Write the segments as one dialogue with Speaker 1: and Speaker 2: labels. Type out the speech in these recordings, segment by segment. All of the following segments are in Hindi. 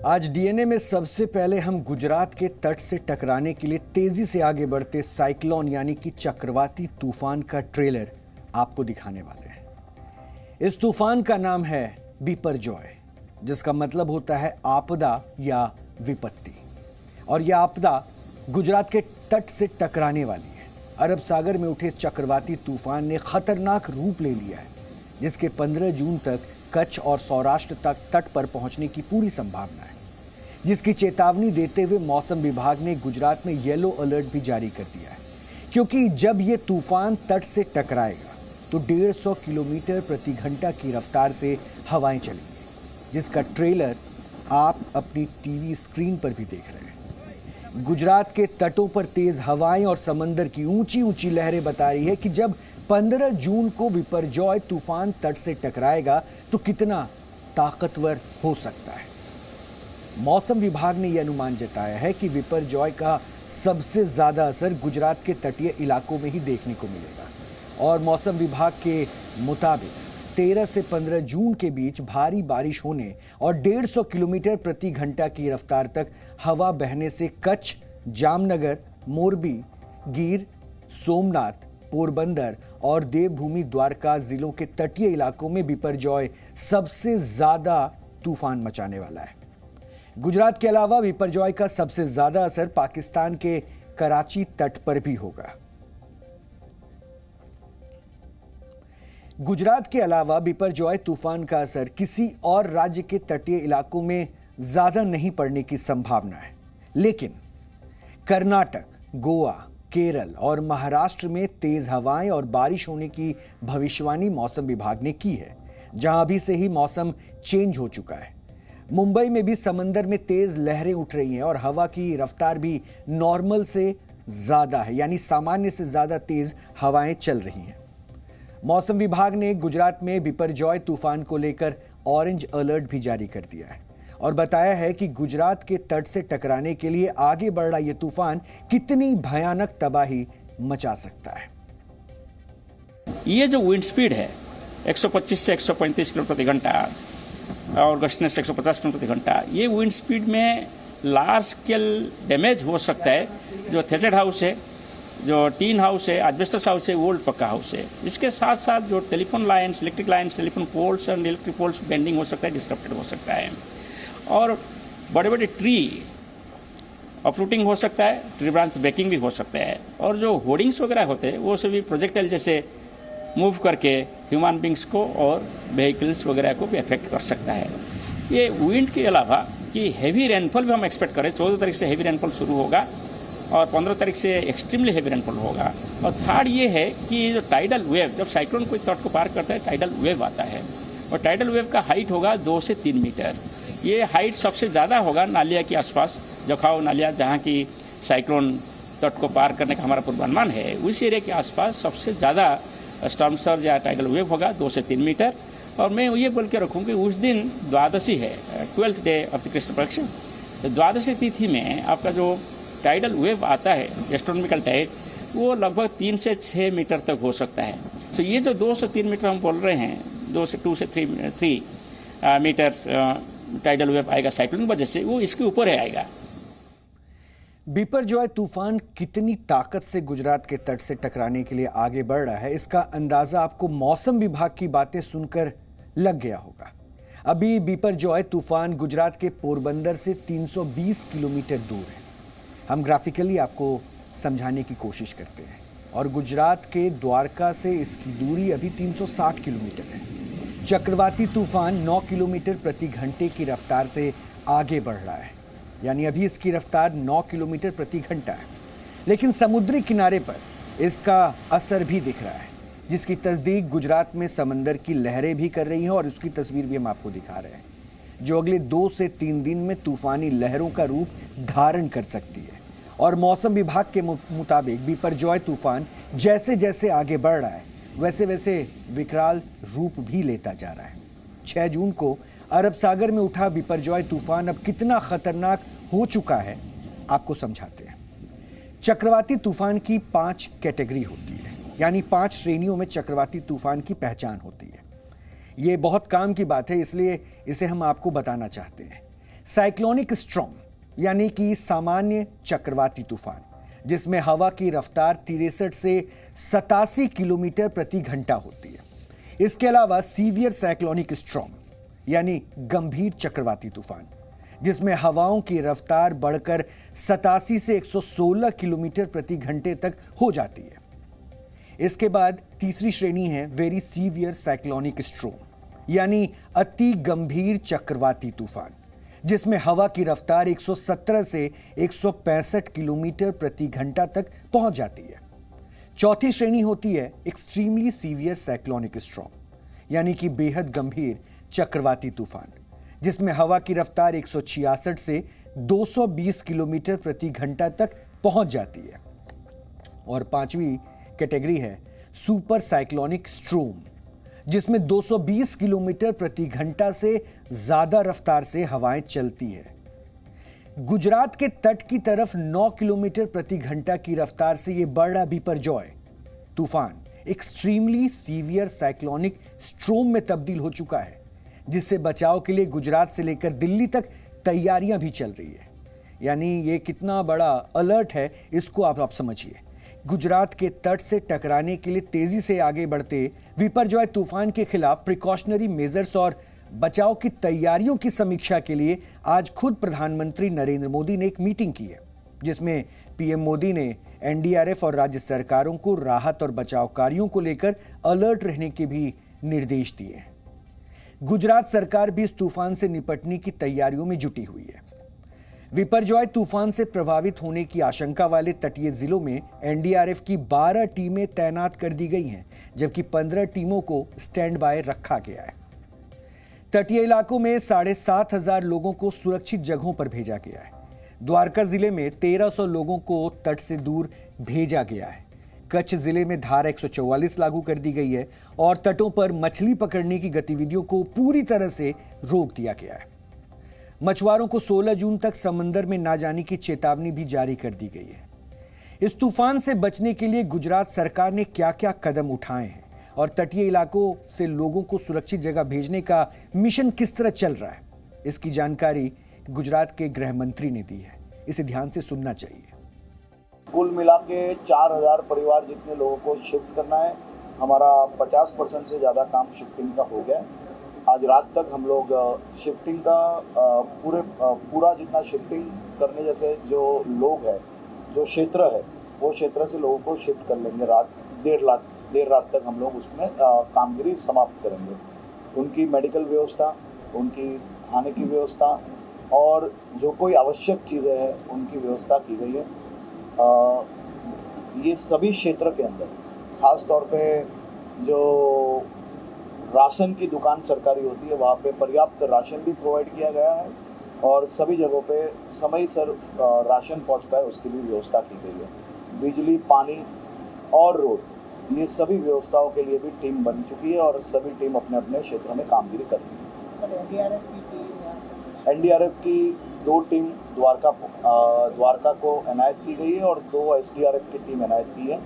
Speaker 1: आज डीएनए में सबसे पहले हम गुजरात के तट से टकराने के लिए तेजी से आगे बढ़ते साइक्लोन यानी कि चक्रवाती तूफान का ट्रेलर आपको दिखाने वाले हैं। इस तूफान का नाम है बिपरजॉय, जिसका मतलब होता है आपदा या विपत्ति। और यह आपदा गुजरात के तट से टकराने वाली है। अरब सागर में उठे इस चक्रवाती तूफान ने खतरनाक रूप ले लिया है, जिसके 15 जून तक कच्छ और सौराष्ट्र तक तट पर पहुंचने की पूरी संभावना है, जिसकी चेतावनी देते हुए मौसम विभाग ने गुजरात में येलो अलर्ट भी जारी कर दिया है। क्योंकि जब ये तूफान तट से टकराएगा तो 150 किलोमीटर प्रति घंटा की रफ्तार से हवाएं चलेंगी, जिसका ट्रेलर आप अपनी टीवी स्क्रीन पर भी देख रहे हैं। गुजरात के तटों पर तेज हवाएं और समंदर की ऊंची ऊंची लहरें बता रही है कि जब 15 जून को बिपरजॉय तूफान तट से टकराएगा तो कितना ताकतवर हो सकता है। मौसम विभाग ने यह अनुमान जताया है कि बिपरजॉय का सबसे ज्यादा असर गुजरात के तटीय इलाकों में ही देखने को मिलेगा। और मौसम विभाग के मुताबिक 13 से 15 जून के बीच भारी बारिश होने और 150 किलोमीटर प्रति घंटा की रफ्तार तक हवा बहने से कच्छ, जामनगर, मोरबी, गिर, सोमनाथ, पोरबंदर और देवभूमि द्वारका जिलों के तटीय इलाकों में बिपरजॉय सबसे ज्यादा तूफान मचाने वाला है। गुजरात के अलावा बिपरजॉय का सबसे ज्यादा असर पाकिस्तान के कराची तट पर भी होगा। गुजरात के अलावा बिपरजॉय तूफान का असर किसी और राज्य के तटीय इलाकों में ज्यादा नहीं पड़ने की संभावना है, लेकिन कर्नाटक, गोवा, केरल और महाराष्ट्र में तेज हवाएं और बारिश होने की भविष्यवाणी मौसम विभाग ने की है, जहां अभी से ही मौसम चेंज हो चुका है। मुंबई में भी समंदर में तेज लहरें उठ रही हैं और हवा की रफ्तार भी नॉर्मल से ज्यादा है, यानी सामान्य से ज्यादा तेज हवाएं चल रही हैं। मौसम विभाग ने गुजरात में बिपरजॉय तूफान को लेकर ऑरेंज अलर्ट भी जारी कर दिया है और बताया है कि गुजरात के तट से टकराने के लिए आगे बढ़ रहा यह तूफान कितनी भयानक तबाही मचा सकता है।
Speaker 2: ये जो विंड स्पीड है 125 से 135 किलोमीटर प्रति घंटा और गश्तने से 150 किलोमीटर प्रति घंटा, ये विंड स्पीड में लार्ज स्केल डैमेज हो सकता है। जो थेटेड हाउस है, जो टीन हाउस है, एस्बेस्टस हाउस है, ओल्ड पक्का हाउस है। इसके साथ साथ जो telephone lines, electric lines, telephone poles and electric poles bending हो सकता है, डिस्टर्बेड हो सकता है। और बड़े बड़े ट्री अपरूटिंग हो सकता है, ट्री ब्रांच ब्रेकिंग भी हो सकता है। और जो होर्डिंग्स वगैरह होते हैं वो सभी प्रोजेक्टाइल जैसे मूव करके ह्यूमन बींग्स को और व्हीकल्स वगैरह को भी अफेक्ट कर सकता है। ये विंड के अलावा कि हैवी रेनफॉल भी हम एक्सपेक्ट करें। 14 तारीख से हैवी रेनफॉल शुरू होगा और 15 तारीख से एक्सट्रीमली हैवी रेनफॉल होगा। और थर्ड ये है कि जो टाइडल वेव, जब साइक्लोन कोई तट को पार करता है टाइडल वेव आता है और टाइडल वेव का हाइट होगा 2 से 3 मीटर। ये हाइट सबसे ज़्यादा होगा नालिया के आसपास, जखाओ नालिया जहाँ की साइक्लोन तट को पार करने का हमारा पूर्वानुमान है, उस एरिया के आसपास सबसे ज़्यादा स्टॉर्म सर्ज या टाइडल वेव होगा 2 से 3 मीटर। और मैं ये बोल के रखूँ कि उस दिन द्वादशी है, 12th day of the Krishna पक्ष। तो द्वादशी तिथि में आपका जो टाइडल वेव आता है, एस्ट्रोनॉमिकल टाइड, वो लगभग 3 से 6 मीटर तक हो सकता है। तो ये जो 2 से 3 मीटर हम बोल रहे हैं, 2 से 3 मीटर टाइडल वेव आएगा साइक्लोन की वजह से, वो इसके ऊपर ही आएगा।
Speaker 1: बिपरजॉय तूफान कितनी ताकत से गुजरात के तट से टकराने के लिए आगे बढ़ रहा है, इसका अंदाजा आपको मौसम विभाग की बातें सुनकर लग गया होगा। अभी बिपरजॉय तूफान गुजरात के पोरबंदर से 320 किलोमीटर दूर है। हम ग्राफिकली आपको समझाने की कोशिश करते हैं। और गुजरात के द्वारका से इसकी दूरी अभी 360 किलोमीटर है। चक्रवाती तूफान 9 किलोमीटर प्रति घंटे की रफ्तार से आगे बढ़ रहा है, यानी अभी इसकी रफ्तार 9 किलोमीटर प्रति घंटा है। लेकिन समुद्री किनारे पर इसका असर भी दिख रहा है, जिसकी तस्दीक गुजरात में समंदर की लहरें भी कर रही हैं और उसकी तस्वीर भी हम आपको दिखा रहे हैं, जो अगले 2 से 3 दिन में तूफानी लहरों का रूप धारण कर सकती है। और मौसम विभाग के मुताबिक बिपरजॉय तूफान जैसे जैसे आगे बढ़ रहा है, वैसे वैसे विकराल रूप भी लेता जा रहा है। 6 जून को अरब सागर में उठा बिपरजॉय तूफान अब कितना खतरनाक हो चुका है, आपको समझाते हैं। चक्रवाती तूफान की 5 कैटेगरी होती है, यानी 5 श्रेणियों में चक्रवाती तूफान की पहचान होती है। ये बहुत काम की बात है, इसलिए इसे हम आपको बताना चाहते हैं। साइक्लोनिक स्ट्रॉम यानी कि सामान्य चक्रवाती तूफान, जिसमें हवा की रफ्तार 63 से 87 किलोमीटर प्रति घंटा होती है। इसके अलावा सीवियर साइक्लोनिक स्ट्रॉम यानी गंभीर चक्रवाती तूफान, जिसमें हवाओं की रफ्तार बढ़कर 87 से 116 किलोमीटर प्रति घंटे तक हो जाती है। इसके बाद तीसरी श्रेणी है वेरी सीवियर साइक्लोनिक स्ट्रॉम यानी अति गंभीर चक्रवाती तूफान, जिसमें हवा की रफ्तार 117 से 165 किलोमीटर प्रति घंटा तक पहुंच जाती है। चौथी श्रेणी होती है एक्सट्रीमली सीवियर साइक्लोनिक स्ट्रॉम यानी कि बेहद गंभीर चक्रवाती तूफान, जिसमें हवा की रफ्तार 166 से 220 किलोमीटर प्रति घंटा तक पहुंच जाती है। और पांचवी कैटेगरी है सुपर साइक्लोनिक स्ट्रॉम, जिसमें 220 किलोमीटर प्रति घंटा से ज्यादा रफ्तार से हवाएं चलती है। गुजरात के तट की तरफ 9 किलोमीटर प्रति घंटा की रफ्तार से यह बड़ा बिपरजॉय तूफान एक्सट्रीमली सीवियर साइक्लोनिक स्ट्रॉम में तब्दील हो चुका है, जिससे बचाव के लिए गुजरात से लेकर दिल्ली तक तैयारियां भी चल रही है। यानी ये कितना बड़ा अलर्ट है, इसको आप समझिए। गुजरात के तट से टकराने के लिए तेजी से आगे बढ़ते बिपरजॉय तूफान के खिलाफ प्रिकॉशनरी मेजर्स और बचाव की तैयारियों की समीक्षा के लिए आज खुद प्रधानमंत्री नरेंद्र मोदी ने एक मीटिंग की है, जिसमें पीएम मोदी ने एनडीआरएफ और राज्य सरकारों को राहत और बचाव कार्यों को लेकर अलर्ट रहने के भी निर्देश दिए। गुजरात सरकार भी इस तूफान से निपटने की तैयारियों में जुटी हुई है। बिपरजॉय तूफान से प्रभावित होने की आशंका वाले तटीय जिलों में एनडीआरएफ की 12 टीमें तैनात कर दी गई हैं, जबकि 15 टीमों को स्टैंड बाय रखा गया है। तटीय इलाकों में 7,500 लोगों को सुरक्षित जगहों पर भेजा गया है। द्वारका जिले में 1300 लोगों को तट से दूर भेजा गया है। कच्छ जिले में धारा 144 लागू कर दी गई है और तटों पर मछली पकड़ने की गतिविधियों को पूरी तरह से रोक दिया गया है। मछुआरों को 16 जून तक समंदर में ना जाने की चेतावनी भी जारी कर दी गई है। इस तूफान से बचने के लिए गुजरात सरकार ने क्या-क्या कदम उठाए हैं और तटीय इलाकों से लोगों को सुरक्षित जगह भेजने का मिशन किस तरह चल रहा है, इसकी जानकारी गुजरात के गृह मंत्री ने दी है। इसे ध्यान से सुनना चाहिए।
Speaker 3: कुल मिला के 4000 परिवार जितने लोगों को शिफ्ट करना है। हमारा 50% से ज़्यादा काम शिफ्टिंग का हो गया है। आज रात तक हम लोग शिफ्टिंग का पूरा जितना शिफ्टिंग करने जैसे जो लोग हैं, जो क्षेत्र है, वो क्षेत्र से लोगों को शिफ्ट कर लेंगे। देर रात तक हम लोग उसमें कामगिरी समाप्त करेंगे। उनकी मेडिकल व्यवस्था, उनकी खाने की व्यवस्था और जो कोई आवश्यक चीज़ें हैं उनकी व्यवस्था की गई है। ये सभी क्षेत्र के अंदर खास तौर पे जो राशन की दुकान सरकारी होती है, वहाँ पे पर्याप्त राशन भी प्रोवाइड किया गया है और सभी जगहों पे समय सर राशन पहुँच पाए उसकी भी व्यवस्था की गई है। बिजली, पानी और रोड, ये सभी व्यवस्थाओं के लिए भी टीम बन चुकी है और सभी टीम अपने अपने क्षेत्रों में कामगिरी कर रही है। सर एनडीआरएफ की 2 टीम द्वारका को एनायत की गई है और 2 एसडीआरएफ की टीम एनायत की है।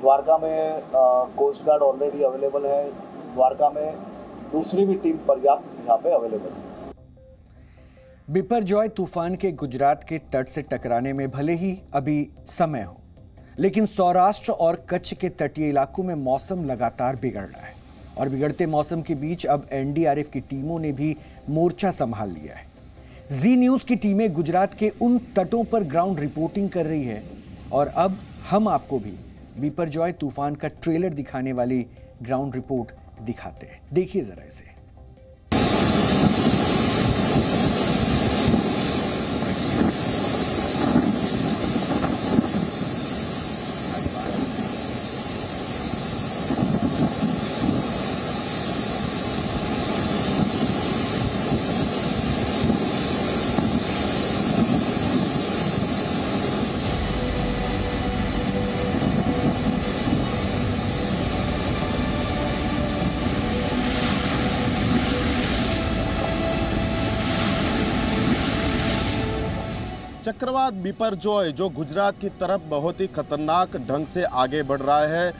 Speaker 3: द्वारका में कोस्ट गार्ड ऑलरेडी अवेलेबल है। द्वारका में दूसरी भी टीम पर्याप्त यहाँ पे अवेलेबल है।
Speaker 1: बिपरजॉय तूफान के गुजरात के तट से टकराने में भले ही अभी समय हो, लेकिन सौराष्ट्र और कच्छ के तटीय इलाकों में मौसम लगातार बिगड़ रहा है और बिगड़ते मौसम के बीच अब एनडीआरएफ की टीमों ने भी मोर्चा संभाल लिया है। जी न्यूज़ की टीमें गुजरात के उन तटों पर ग्राउंड रिपोर्टिंग कर रही है और अब हम आपको भी बिपरजॉय तूफान का ट्रेलर दिखाने वाली ग्राउंड रिपोर्ट दिखाते हैं। देखिए जरा इसे।
Speaker 4: चक्रवात बिपरजॉय जो गुजरात की तरफ बहुत ही खतरनाक ढंग से आगे बढ़ रहा है।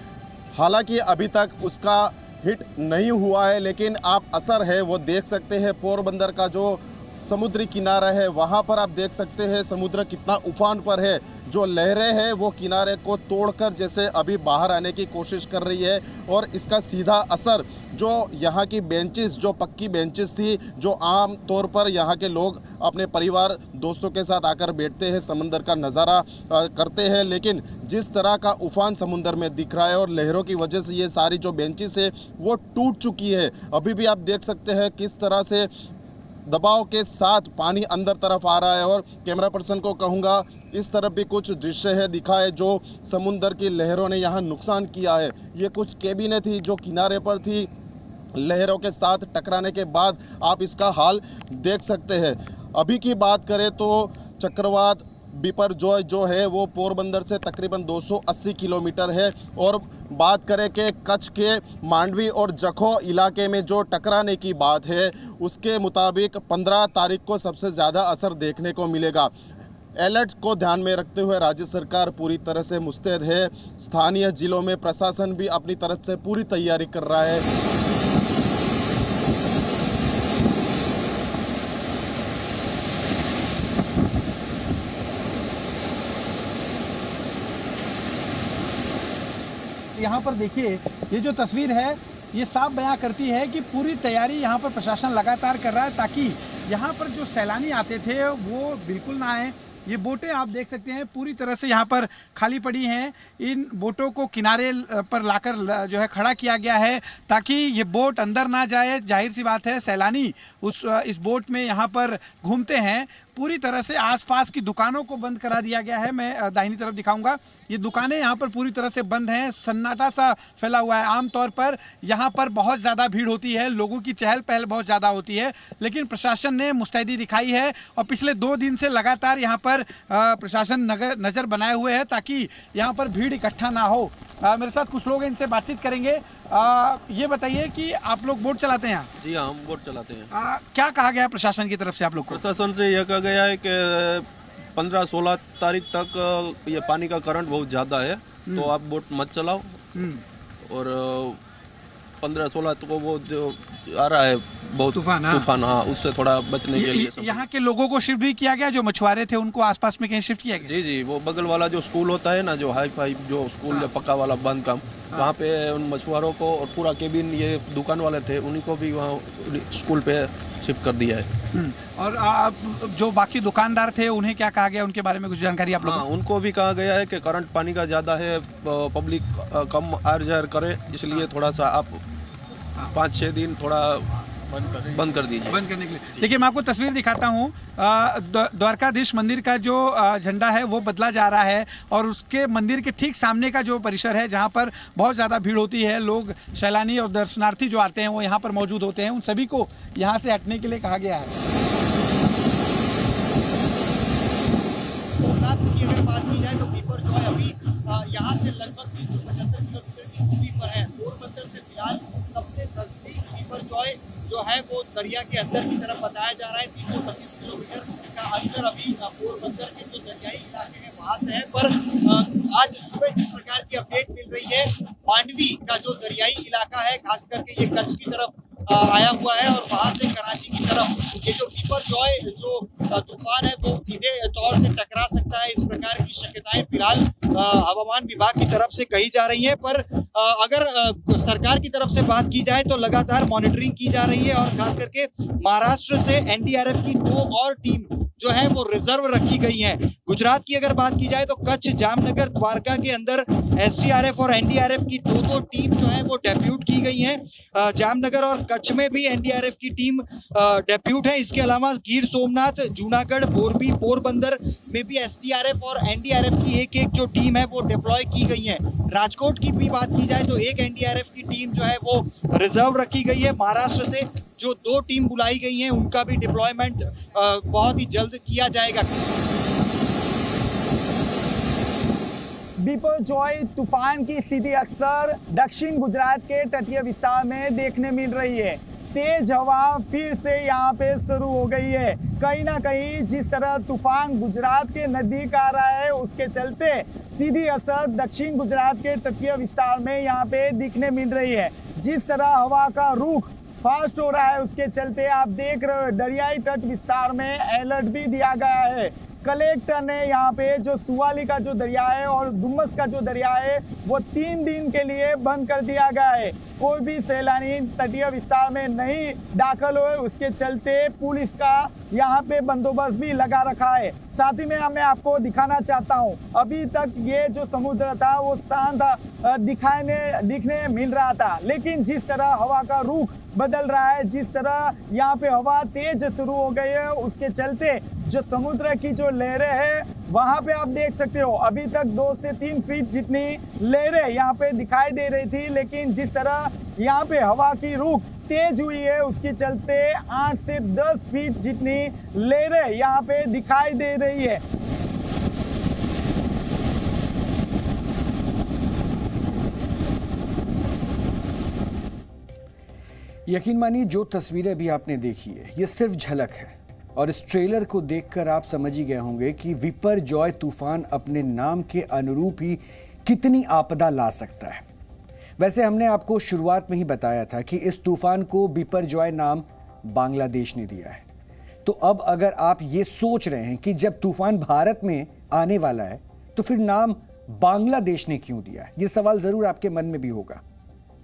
Speaker 4: हालांकि अभी तक उसका हिट नहीं हुआ है, लेकिन आप असर है वो देख सकते हैं। पोरबंदर का जो समुद्री किनारा है वहाँ पर आप देख सकते हैं समुद्र कितना उफान पर है। जो लहरें हैं वो किनारे को तोड़कर जैसे अभी बाहर आने की कोशिश कर रही है और इसका सीधा असर जो यहाँ की बेंचेस, जो पक्की बेंचेस थी, जो आम तौर पर यहाँ के लोग अपने परिवार दोस्तों के साथ आकर बैठते हैं, समंदर का नज़ारा करते हैं, लेकिन जिस तरह का उफान समुंदर में दिख रहा है और लहरों की वजह से ये सारी जो बेंचेस है वो टूट चुकी है। अभी भी आप देख सकते हैं किस तरह से दबाव के साथ पानी अंदर तरफ आ रहा है। और कैमरा पर्सन को कहूँगा इस तरफ भी कुछ दृश्य है दिखाए जो समुंदर की लहरों ने यहाँ नुकसान किया है। ये कुछ केबिनें थी जो किनारे पर थी, लहरों के साथ टकराने के बाद आप इसका हाल देख सकते हैं। अभी की बात करें तो चक्रवात बिपरजॉय जो है वो पोरबंदर से तकरीबन 280 किलोमीटर है। और बात करें कि कच्छ के मांडवी और जखौ इलाके में जो टकराने की बात है उसके मुताबिक 15 तारीख को सबसे ज़्यादा असर देखने को मिलेगा। अलर्ट को ध्यान में रखते हुए राज्य सरकार पूरी तरह से मुस्तैद है। स्थानीय जिलों में प्रशासन भी अपनी तरफ से पूरी तैयारी कर रहा है।
Speaker 5: यहाँ पर देखिए ये जो तस्वीर है ये साफ बयां करती है कि पूरी तैयारी यहाँ पर प्रशासन लगातार कर रहा है ताकि यहाँ पर जो सैलानी आते थे वो बिल्कुल ना आए। ये बोटें आप देख सकते हैं पूरी तरह से यहाँ पर खाली पड़ी हैं। इन बोटों को किनारे पर लाकर जो है खड़ा किया गया है ताकि ये बोट अंदर ना जाए। जाहिर सी बात है सैलानी इस बोट में यहाँ पर घूमते हैं। पूरी तरह से आसपास की दुकानों को बंद करा दिया गया है। मैं दाहिनी तरफ दिखाऊंगा, ये दुकानें यहाँ पर पूरी तरह से बंद हैं, सन्नाटा सा फैला हुआ है। आमतौर पर यहाँ पर बहुत ज़्यादा भीड़ होती है, लोगों की चहल पहल बहुत ज़्यादा होती है, लेकिन प्रशासन ने मुस्तैदी दिखाई है और पिछले 2 दिन से लगातार यहाँ पर प्रशासन नज़र बनाए हुए है ताकि यहाँ पर भीड़ इकट्ठा ना हो। मेरे साथ कुछ लोग हैं, इनसे बातचीत करेंगे। ये बताइए कि आप लोग बोट चलाते हैं यहाँ?
Speaker 6: जी हाँ, हम बोट चलाते हैं।
Speaker 5: क्या कहा गया है प्रशासन की तरफ से आप लोग को?
Speaker 6: प्रशासन से यह कहा गया है कि 15-16 तारीख तक ये पानी का करंट बहुत ज़्यादा है तो आप बोट मत चलाओ। और 15-16 तो वो जो आ रहा है बहुत तूफान, हाँ, उससे थोड़ा बचने के लिए
Speaker 5: यहाँ के लोगों को शिफ्ट भी किया गया, जो मछुआरे थे उनको आसपास में कहीं शिफ्ट किया गया?
Speaker 6: जी जी, वो बगल वाला जो स्कूल होता है ना, जो हाई फाई जो स्कूल जो पक्का वाला बंद काम, वहाँ पे उन मछुआरों को और पूरा केबिन ये दुकान वाले थे उन्हीं को भी वहाँ स्कूल पे शिफ्ट कर दिया है।
Speaker 5: और जो बाकी दुकानदार थे उन्हें क्या कहा गया, उनके बारे में कुछ जानकारी आप लोग?
Speaker 6: हाँ, उनको भी कहा गया है कि करंट पानी का ज़्यादा है, पब्लिक कम आर जाहिर करे, इसलिए थोड़ा सा आप 5-6 दिन थोड़ा बंद कर दीजिए।
Speaker 5: बंद करने के लिए देखिए मैं आपको तस्वीर दिखाता हूँ। द्वारकाधीश मंदिर का जो झंडा है वो बदला जा रहा है और उसके मंदिर के ठीक सामने का जो परिसर है जहाँ पर बहुत ज़्यादा भीड़ होती है, लोग सैलानी और दर्शनार्थी जो आते हैं वो यहाँ पर मौजूद होते हैं, उन सभी को यहाँ से हटने के लिए कहा गया है।
Speaker 7: सोमनाथ की अगर बात की जाए तो बिपरजॉय अभी यहाँ से लगभग 375 किलोमीटर की दूरी पर है। पोरबंदर से फिलहाल सबसे नजदीक बिपरजॉय जो है वो दरिया के अंदर की तरफ बताया जा रहा है। 325 किलोमीटर का अंतर अभी पोरबंदर के जो दरियाई इलाके हैं वहाँ से है। पर आज सुबह जिस प्रकार की अपडेट मिल रही है, मांडवी का जो दरियाई इलाका है खास करके ये कच्छ की तरफ आया हुआ है और वहाँ से कराची की तरफ ये जो बिपरजॉय जो तूफान है वो सीधे तौर से टकरा सकता है, इस प्रकार की शक्यताएं फिलहाल हवामान विभाग की तरफ से कही जा रही है। पर अगर सरकार की तरफ से बात की जाए तो लगातार मॉनिटरिंग की जा रही है और खास करके महाराष्ट्र से एनडीआरएफ की 2 और टीम जो है वो रिजर्व रखी गई है। गुजरात की अगर बात की जाए तो कच्छ, जामनगर, द्वारका के अंदर एसडीआरएफ और एनडीआरएफ की 2 टीम जो है वो डेप्यूट की गई हैं। जामनगर और कच्छ में भी एनडीआरएफ की टीम डेप्यूट है। इसके अलावा गिर सोमनाथ, जूनागढ़, मोरबी, पोरबंदर में भी एसडीआरएफ और एनडीआरएफ की एक जो टीम है वो डिप्लॉय की गई है। राजकोट की भी बात की जाए तो एक एनडीआरएफ की टीम जो है वो रिजर्व रखी गई है। महाराष्ट्र से जो 2 टीम बुलाई गई हैं उनका भी डिप्लॉयमेंट बहुत ही जल्द किया जाएगा।
Speaker 8: बिपरजॉय तूफान की स्थिति अक्सर दक्षिण गुजरात के तटीय विस्तार में देखने मिल रही है। तेज हवा फिर से यहाँ पे शुरू हो गई है। कहीं ना कहीं जिस तरह तूफान गुजरात के नजदीक आ रहा है उसके चलते सीधी असर दक्षिण गुजरात के तटीय विस्तार में यहाँ पे दिखने मिल रही है। जिस तरह हवा का रुख फास्ट हो रहा है, उसके चलते आप देख रहे हो दरियाई तट विस्तार में अलर्ट भी दिया गया है। कलेक्टर ने यहाँ पे जो सुवाली का जो दरिया है और डुमस का जो दरिया है वो 3 दिन के लिए बंद कर दिया गया है। कोई भी सैलानी तटीय विस्तार में नहीं दाखिल हो, उसके चलते पुलिस का यहाँ पे बंदोबस्त भी लगा रखा है। साथ ही में मैं आपको दिखाना चाहता हूँ, अभी तक ये जो समुद्र था वो शांत दिखने मिल रहा था, लेकिन जिस तरह हवा का रुख बदल रहा है, जिस तरह यहाँ पे हवा तेज शुरू हो गई है, उसके चलते जो समुद्र की जो लहरें हैं वहाँ पे आप देख सकते हो अभी तक 2 से 3 फीट जितनी लहरें यहाँ पे दिखाई दे रही थी, लेकिन जिस तरह यहाँ पे हवा की रुख तेज हुई है उसके चलते 8 से 10 फीट जितनी लहरें यहाँ पे दिखाई दे रही है।
Speaker 1: यकीन मानिए जो तस्वीरें भी आपने देखी है ये सिर्फ झलक है, और इस ट्रेलर को देखकर आप समझ ही गए होंगे कि बिपरजॉय तूफान अपने नाम के अनुरूप ही कितनी आपदा ला सकता है। वैसे हमने आपको शुरुआत में ही बताया था कि इस तूफान को बिपरजॉय नाम बांग्लादेश ने दिया है। तो अब अगर आप ये सोच रहे हैं कि जब तूफान भारत में आने वाला है तो फिर नाम बांग्लादेश ने क्यों दिया है, ये सवाल जरूर आपके मन में भी होगा।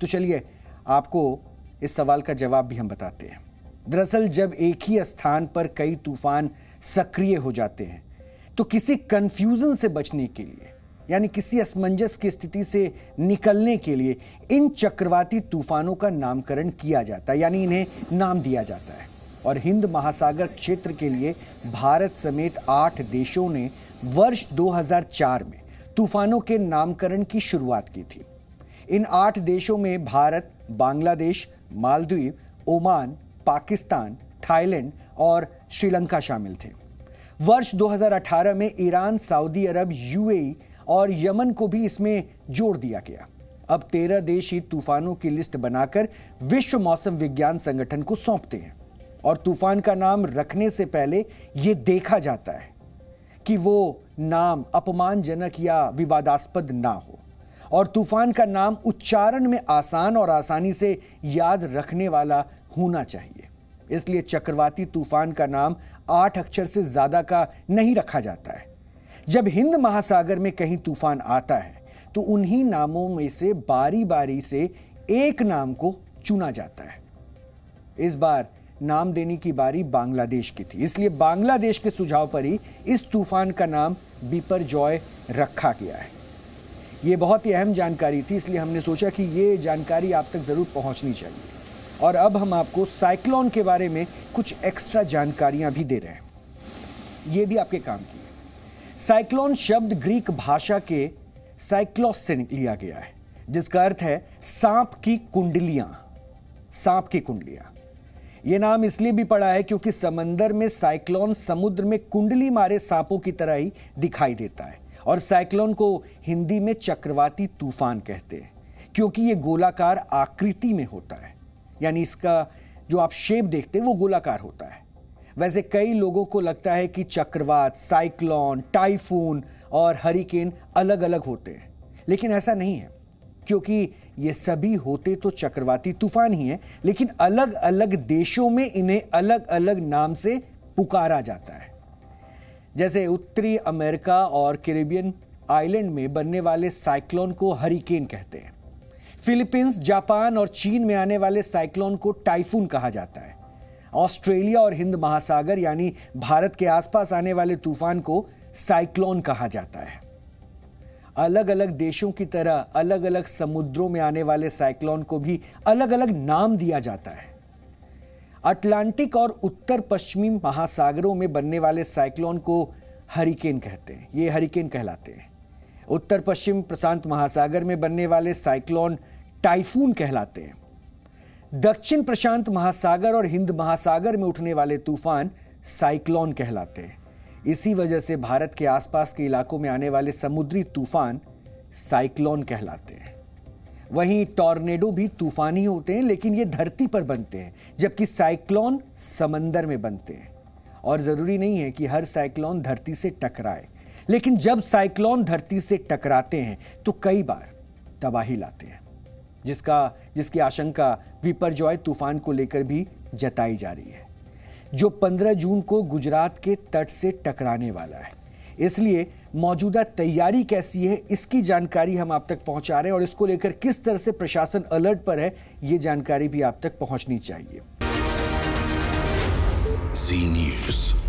Speaker 1: तो चलिए आपको इस सवाल का जवाब भी हम बताते हैं। दरअसल जब एक ही स्थान पर कई तूफान सक्रिय हो जाते हैं तो किसी कंफ्यूजन से बचने के लिए, यानी किसी असमंजस की स्थिति से निकलने के लिए इन चक्रवाती तूफानों का नामकरण किया जाता है, यानी इन्हें नाम दिया जाता है। और हिंद महासागर क्षेत्र के लिए भारत समेत 8 देशों ने वर्ष 2004 में तूफानों के नामकरण की शुरुआत की थी। इन 8 देशों में भारत, बांग्लादेश, मालदीव, ओमान, पाकिस्तान, थाईलैंड और श्रीलंका शामिल थे। वर्ष 2018 में ईरान, सऊदी अरब, यूएई और यमन को भी इसमें जोड़ दिया गया। अब 13 देश ही तूफानों की लिस्ट बनाकर विश्व मौसम विज्ञान संगठन को सौंपते हैं, और तूफान का नाम रखने से पहले यह देखा जाता है कि वो नाम अपमानजनक या विवादास्पद ना हो, और तूफान का नाम उच्चारण में आसान और आसानी से याद रखने वाला होना चाहिए। इसलिए चक्रवाती तूफान का नाम 8 अक्षर से ज्यादा का नहीं रखा जाता है। जब हिंद महासागर में कहीं तूफान आता है तो उन्हीं नामों में से बारी बारी से एक नाम को चुना जाता है। इस बार नाम देने की बारी बांग्लादेश की थी, इसलिए बांग्लादेश के सुझाव पर ही इस तूफान का नाम बिपरजॉय रखा गया है। ये बहुत ही अहम जानकारी थी, इसलिए हमने सोचा कि ये जानकारी आप तक ज़रूर पहुंचनी चाहिए। और अब हम आपको साइक्लोन के बारे में कुछ एक्स्ट्रा जानकारियां भी दे रहे हैं, ये भी आपके काम की है। साइक्लोन शब्द ग्रीक भाषा के साइक्लोस से लिया गया है, जिसका अर्थ है सांप की कुंडलियां। सांप की कुंडलियां, यह नाम इसलिए भी पड़ा है क्योंकि समंदर में साइक्लोन समुद्र में कुंडली मारे सांपों की तरह ही दिखाई देता है। और साइक्लोन को हिंदी में चक्रवाती तूफान कहते हैं क्योंकि ये गोलाकार आकृति में होता है, यानी इसका जो आप शेप देखते हैं वो गोलाकार होता है। वैसे कई लोगों को लगता है कि चक्रवात, साइक्लोन, टाइफून और हरिकेन अलग अलग होते हैं, लेकिन ऐसा नहीं है, क्योंकि ये सभी होते तो चक्रवाती तूफान ही हैं, लेकिन अलग अलग देशों में इन्हें अलग अलग नाम से पुकारा जाता है। जैसे उत्तरी अमेरिका और कैरिबियन आइलैंड में बनने वाले साइक्लोन को हरिकेन कहते हैं। फिलीपींस, जापान और चीन में आने वाले साइक्लोन को टाइफून कहा जाता है। ऑस्ट्रेलिया और हिंद महासागर यानी भारत के आसपास आने वाले तूफान को साइक्लोन कहा जाता है। अलग अलग देशों की तरह अलग अलग समुद्रों में आने वाले साइक्लोन को भी अलग अलग नाम दिया जाता है। अटलांटिक और उत्तर पश्चिमी महासागरों में बनने वाले साइक्लोन को हरिकेन कहते हैं, ये हरिकेन कहलाते हैं। उत्तर पश्चिम प्रशांत महासागर में बनने वाले साइक्लोन टाइफून कहलाते हैं। दक्षिण प्रशांत महासागर और हिंद महासागर में उठने वाले तूफान साइक्लोन कहलाते हैं। इसी वजह से भारत के आसपास के इलाकों में आने वाले समुद्री तूफान साइक्लोन कहलाते हैं। वहीं टॉर्नेडो भी तूफान ही होते हैं, लेकिन ये धरती पर बनते हैं, जबकि साइक्लोन समंदर में बनते हैं। और जरूरी नहीं है कि हर साइक्लोन धरती से टकराए, लेकिन जब साइक्लोन धरती से टकराते हैं तो कई बार तबाही लाते हैं। जिसकी आशंका विपरजॉय तूफान को लेकर भी जताई जा रही है, जो 15 जून को गुजरात के तट से टकराने वाला है। इसलिए मौजूदा तैयारी कैसी है, इसकी जानकारी हम आप तक पहुंचा रहे हैं और इसको लेकर किस तरह से प्रशासन अलर्ट पर है, ये जानकारी भी आप तक पहुंचनी चाहिए।
Speaker 9: जी न्यूज़।